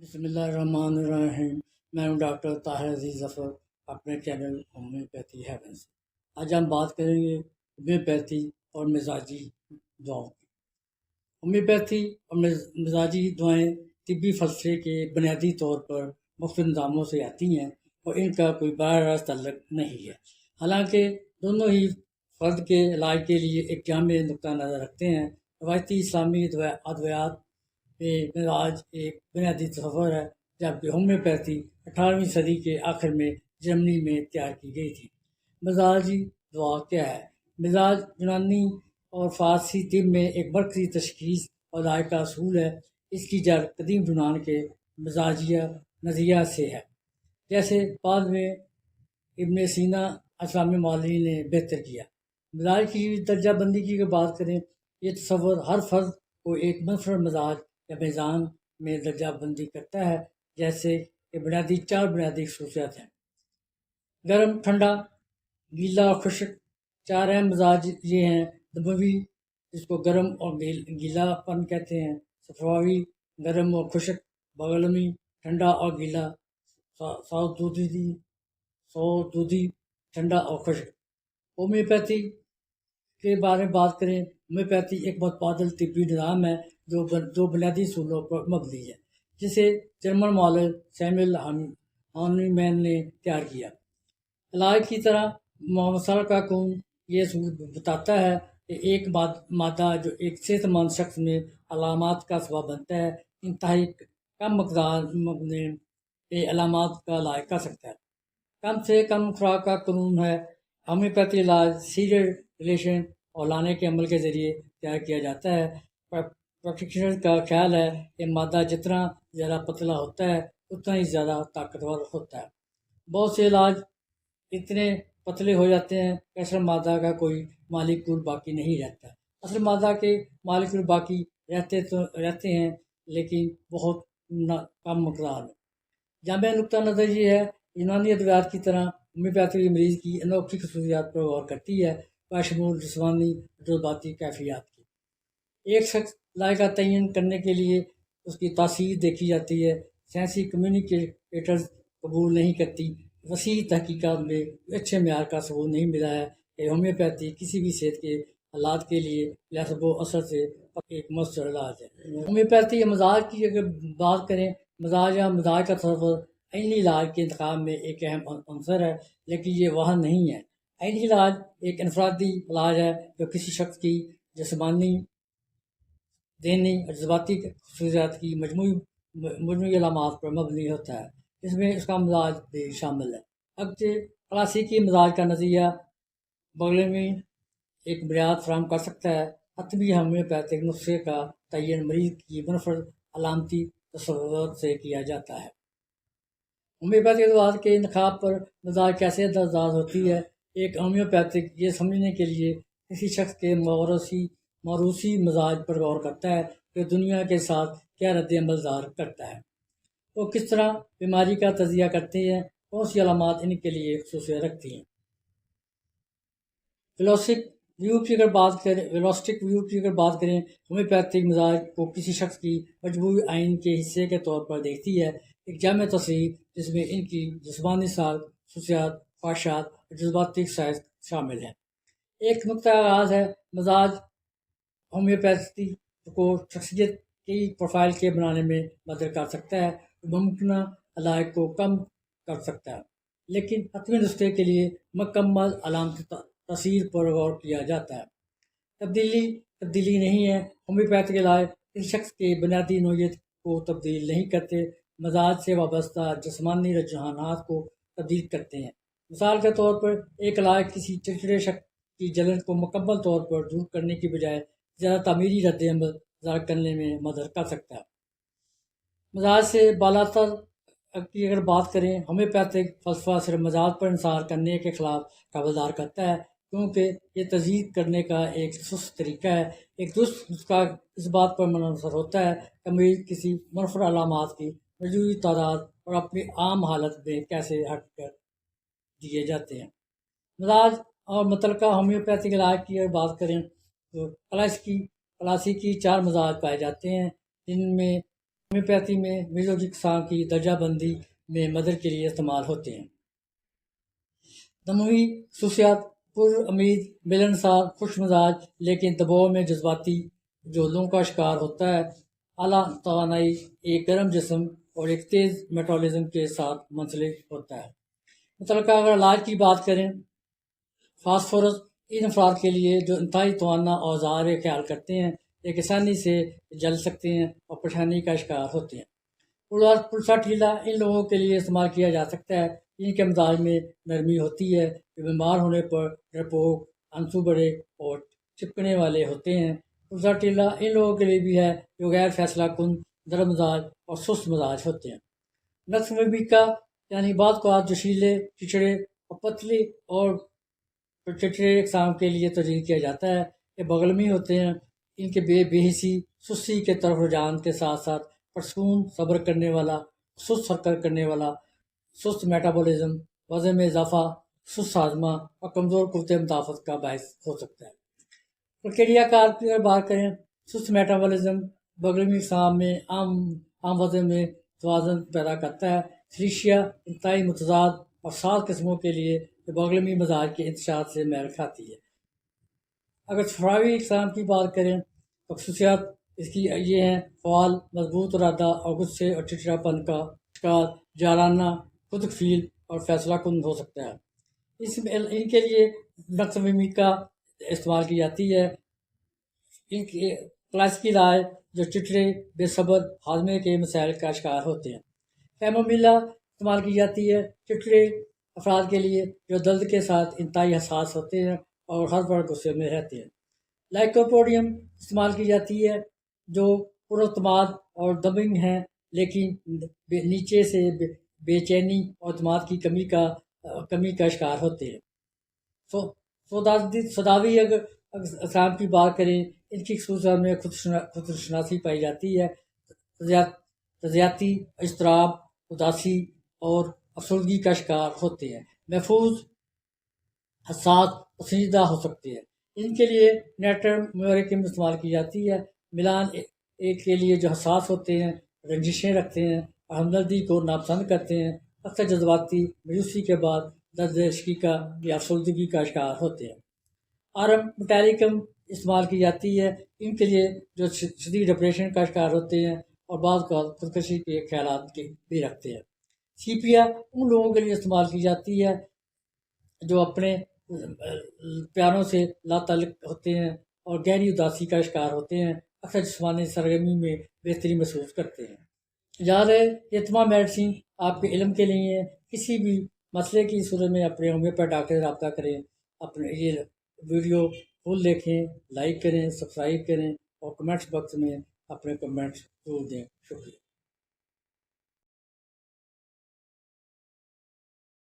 بسم اللہ الرحمن الرحیم۔ میں ہوں ڈاکٹر طاہر عزیز ظفر، اپنے چینل ہومیوپیتھی ہیون سے۔ آج ہم بات کریں گے ہومیوپیتھی اور مزاجی دواؤں کی۔ ہومیوپیتھی اور مزاجی دعائیں طبی فلسفے کے بنیادی طور پر مختلف نظاموں سے آتی ہیں اور ان کا کوئی براہ راست تعلق نہیں ہے، حالانکہ دونوں ہی فرد کے علاج کے لیے ایک جامع نقطہ نظر رکھتے ہیں۔ روایتی اسلامی ادویات میں مزاج ایک بنیادی تصور ہے، جبکہ ہومیوپیتھی 18ویں صدی کے آخر میں جرمنی میں تیار کی گئی تھی۔ مزاجی دوا کیا ہے؟ مزاج یونانی اور فارسی طب میں ایک مرکزی تشخیص اور علاج کا اصول ہے۔ اس کی جڑ قدیم یونان کے مزاجیہ نظریہ سے ہے، جیسے بعد میں ابن سینا اسلامی معالجین نے بہتر کیا۔ مزاج کی درجہ بندی کی اگر بات کریں، یہ تصور ہر فرد کو ایک منفرد مزاج یا میزان میں درجہ بندی کرتا ہے، جیسے کہ چار بنیادی خصوصیات ہیں: گرم، ٹھنڈا، گیلا اور خشک۔ چار اہم مزاج یہ ہیں: دموی، جس کو گرم اور گیلا پن کہتے ہیں; صفراوی، گرم اور خشک; بغلمی، ٹھنڈا اور گیلا; سودودی، ٹھنڈا اور خشک۔ ہومیوپیتھی کے بارے میں بات کریں، ہومیوپیتھی ایک متبادل طبی نظام ہے جو دو بنیادی اصولوں پر مبنی ہے، جسے جرمن معالج سیموئل ہانیمین نے تیار کیا۔ علاج کی طرح مسل کا خون یہ اصول بتاتا ہے کہ ایک مادہ جو ایک صحت مند شخص میں علامات کا سبب بنتا ہے، انتہائی کم مقدار میں علامات کا علاج کر سکتا ہے۔ کم سے کم خوراک کا قانون ہے۔ ہومیوپیتھی علاج سیریل ریلیشن اور لانے کے عمل کے ذریعے تیار کیا جاتا ہے۔ پریکٹیشنر کا خیال ہے کہ مادہ جتنا زیادہ پتلا ہوتا ہے اتنا ہی زیادہ طاقتور ہوتا ہے۔ بہت سے علاج اتنے پتلے ہو جاتے ہیں کہ اصل مادہ کا کوئی مالیکول باقی نہیں رہتا۔ اصل مادہ کے مالیکول باقی رہتے ہیں، لیکن بہت کم مقدار میں۔ جامع نقطہ نظر یہ ہے: یونانی ادویات کی طرح ہومیوپیتھی مریض کی انوکھی خصوصیات پر غور کرتی ہے، بشمول جسمانی اور جذباتی کیفیات کی۔ ایک شخص علاج کا تعین کرنے کے لیے اس کی تاثیر دیکھی جاتی ہے۔ سائنسی کمیونیکیٹرز قبول نہیں کرتی۔ وسیع تحقیقات میں اچھے معیار کا ثبوت نہیں ملا ہے کہ ہومیوپیتھی کسی بھی صحت کے حالات کے لیے لسب و اثر سے ایک مؤثر علاج ہے۔ ہومیوپیتھی یا مزاج کی اگر بات کریں، مزاج یا مزاج کا تصور عینی علاج کے انتخاب میں ایک اہم عنصر ہے، لیکن یہ وہاں نہیں ہے۔ عینی علاج ایک انفرادی علاج ہے جو کسی شخص کی جسمانی، ذہنی اور جذباتی خصوصیات کی مجموعی علامات پر مبنی ہوتا ہے، جس میں اس کا مزاج بھی شامل ہے۔ اگرچہ کلاسیکی مزاج کا نظریہ بغلمی ایک بنیاد فراہم کر سکتا ہے، حتمی ہومیوپیتھک نسخے کا تعین مریض کی منفرد علامتی تصورات سے کیا جاتا ہے۔ ہومیوپیتھک ادویات کے انتخاب پر مزاج کیسے اثرانداز ہوتی ہے؟ ایک ہومیوپیتھک یہ سمجھنے کے لیے کسی شخص کے موروثی مزاج پر غور کرتا ہے کہ دنیا کے ساتھ کیا رد عمل ظاہر کرتا ہے، وہ کس طرح بیماری کا تجزیہ کرتے ہیں، کون سی علامات ان کے لیے خصوصیت رکھتی ہیں۔ ولوسٹک ویو کی اگر بات کریں، ہومیوپیتھک مزاج کو کسی شخص کی مجموعی آئین کے حصے کے طور پر دیکھتی ہے، ایک جامع تصویر جس میں ان کی جسمانی ساخت، خصوصیات، خواہشات اور جذباتی خصائص شامل ہیں۔ ایک نقطہ آغاز ہے: مزاج ہومیوپیتھی کو شخصیت کی پروفائل کے بنانے میں مدد کر سکتا ہے، جو ممکنہ علاج کو کم کر سکتا ہے، لیکن حتمی نسخے کے لیے مکمل علامتی تاثیر پر غور کیا جاتا ہے۔ تبدیلی نہیں ہے: ہومیوپیتھک علاج کسی شخص کے بنیادی نوعیت کو تبدیل نہیں کرتے، مزاج سے وابستہ جسمانی رجحانات کو تبدیل کرتے ہیں۔ مثال کے طور پر، ایک علاج کسی چڑچڑے شخص کی جلن کو مکمل طور پر دور کرنے کی بجائے زیادہ تعمیری رد عمل ظاہر کرنے میں مدد کر سکتا ہے۔ مزاج سے بالاتر کی اگر بات کریں، ہومیوپیتھک فلسفہ صرف مزاج پر انحصار کرنے کے خلاف خبردار کرتا ہے، کیونکہ یہ تجزیہ کرنے کا ایک سست طریقہ ہے۔ ایک درست نسخہ اس بات پر منحصر ہوتا ہے کہ مریض کسی منفرد علامات کی مجموعی تعداد اور اپنی عام حالت میں کیسے ہٹ کر دیے جاتے ہیں۔ مزاج اور متعلقہ ہومیوپیتھک علاج کی اگر بات کریں تو کلاسیکی 4 مزاج پائے جاتے ہیں، جن میں ہومیوپیتھی میں میزوں کی اقسام کی درجہ بندی میں مدد کے لیے استعمال ہوتے ہیں۔ دموی خصوصیات: پر امید، ملنسار، خوش مزاج لیکن دباؤ میں جذباتی، جو لوں کا شکار ہوتا ہے، اعلیٰ توانائی، ایک گرم جسم اور ایک تیز میٹابولزم کے ساتھ منسلک ہوتا ہے۔ متعلقہ اگر علاج کی بات کریں، فاسفورس ان افراد کے لیے جو انتہائی توانا اور اظہار خیال کرتے ہیں، ایک آسانی سے جل سکتے ہیں اور پریشانی کا شکار ہوتے ہیں۔ پلسا ٹھیلا ان لوگوں کے لیے استعمال کیا جا سکتا ہے جن کے مزاج میں نرمی ہوتی ہے، جو بیمار ہونے پر ڈرپوک، آنسو بڑے اور چپکنے والے ہوتے ہیں۔ پلسا ٹھیلا ان لوگوں کے لیے بھی ہے جو غیر فیصلہ کن، نرم مزاج اور سست مزاج ہوتے ہیں۔ نقص مبیکا یعنی بعض اوقات جوشیلے، چچڑے اور پتلی اور چٹرے اقسام کے لیے تجویز کیا جاتا ہے۔ یہ بغلمی ہوتے ہیں، ان کے بے حسی، سستی کے طرف رجحان کے ساتھ ساتھ پرسکون، صبر کرنے والا، سست حرکت کرنے والا، سست میٹابولزم، وزن میں اضافہ، سست ہاضمہ اور کمزور قوت مدافعت کا باعث ہو سکتا ہے۔ پرکیریا کار کی اگر بات کریں، سست میٹابولزم بغلمی اقسام میں عام وزن میں توازن پیدا کرتا ہے۔ سلیشیا انتہائی متضاد اور ساز قسموں کے لیے جو بغلمی مزاج کے انتشار سے میل کھاتی ہے۔ اگر صفراوی اقسام کی بات کریں تو خصوصیات اس کی یہ ہیں: فعال، مضبوط ارادہ اور غصے اور چڑچڑا پن کا شکار، جارانہ، خود کفیل اور فیصلہ کن ہو سکتا ہے۔ ان کے لیے نقص میکا استعمال کی جاتی ہے۔ ان کی کلاسیکی رائے جو چٹڑے، بے صبر، ہاضمے کے مسائل کا شکار ہوتے ہیں۔ کیمومیلا استعمال کی جاتی ہے چٹڑے افراد کے لیے جو درد کے ساتھ انتہائی حساس ہوتے ہیں اور ہر وقت غصے میں رہتے ہیں۔ لائکوپوڈیم استعمال کی جاتی ہے جو پراعتماد اور دمنگ ہیں لیکن نیچے سے بے چینی اور اعتماد کی کمی کا شکار ہوتے ہیں۔ سوداوی اگر اقسام کی بات کریں، ان کی خصوصیات میں خود شناسی پائی جاتی ہے، تجزیاتی، اضطراب، اداسی اور افسردگی کا شکار ہوتے ہیں۔ محفوظ، حساس اور سنجیدہ ہو سکتے ہیں۔ ان کے لیے نیٹرم میورکم استعمال کی جاتی ہے۔ ملان ایک کے لیے جو حساس ہوتے ہیں، رنجشیں رکھتے ہیں اور ہمدردی کو ناپسند کرتے ہیں، اکثر جذباتی مایوسی کے بعد درد عشقی کا یا افسردگی کا شکار ہوتے ہیں۔ آرم میٹالکم استعمال کی جاتی ہے ان کے لیے جو شدید ڈپریشن کا شکار ہوتے ہیں اور بعض اوقات خودکشی کے خیالات بھی رکھتے ہیں۔ سیپیا ان لوگوں کے لیے استعمال کی جاتی ہے جو اپنے پیاروں سے لا تعلق ہوتے ہیں اور گہری اداسی کا شکار ہوتے ہیں، اکثر جسمانی سرگرمی میں بہتری محسوس کرتے ہیں۔ یاد ہے یہ تمام میڈیسن آپ کے علم کے لیے ہیں۔ کسی بھی مسئلے کی صورت میں اپنے ہومیوپیتھ ڈاکٹر سے رابطہ کریں۔ اپنے یہ ویڈیو فل دیکھیں، لائک کریں، سبسکرائب کریں اور کمنٹس باکس میں اپنے کمنٹس ضرور دیں۔ شکریہ۔